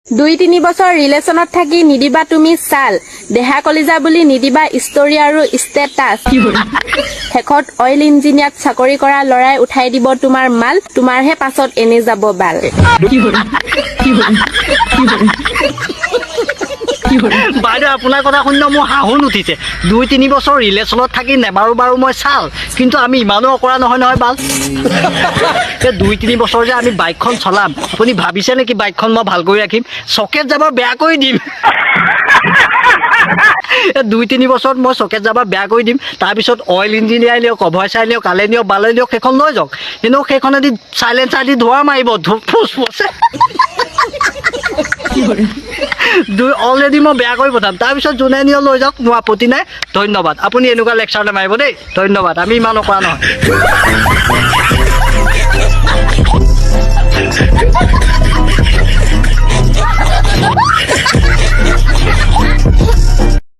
2-3 বছৰ ৰিলেশ্যনত থাকি নিদিবা তুমি চাল দেহা কলিজা বুলি নিদিবা ষ্টৰি আৰু ষ্টেটাছ শেষত অইল ইঞ্জিনিয়াৰত চাকৰি কৰা লৰাই উঠাই দিব তোমাৰ মাল তোমাৰহে পাছত এনে যাব বাল বাইদেউ আপোনাৰ কথা শুনি মোৰ হাঁহো নুঠিছে 2-3 বছৰ ৰিলেশ্যনত থাকি নেবাৰো বাৰু মই চাল কিন্তু আমি ইমানো অকৰা নহয় বাল 2-3 বছৰ যে আমি বাইকখন চলাম আপুনি ভাবিছে নেকি বাইকখন মই ভাল কৰি ৰাখিম চকেট যাব বেয়া কৰি দিম 2-3 বছৰত মই চকেট যাব বেয়া কৰি দিম তাৰপিছত অইল ইঞ্জিনিয়াৰ নিয়ক কভাৰ চাই নিয়ক কালে নিয়ক বালে নিয়ক সেইখন লৈ যাওক কিন্তু সেইখনেদি চাইলেঞ্চাৰ দি ধোৱা মাৰিব ফুচ ফুচে অলৰেডি মই বেয়া কৰি পঠাম তাৰপিছত যোনে নিয়ক লৈ যাওক মোৰ আপত্তি নাই ধন্যবাদ আপুনি এনেকুৱা লেকচাৰ নামাৰিব দেই ধন্যবাদ আমি ইমান নকৰা নহয়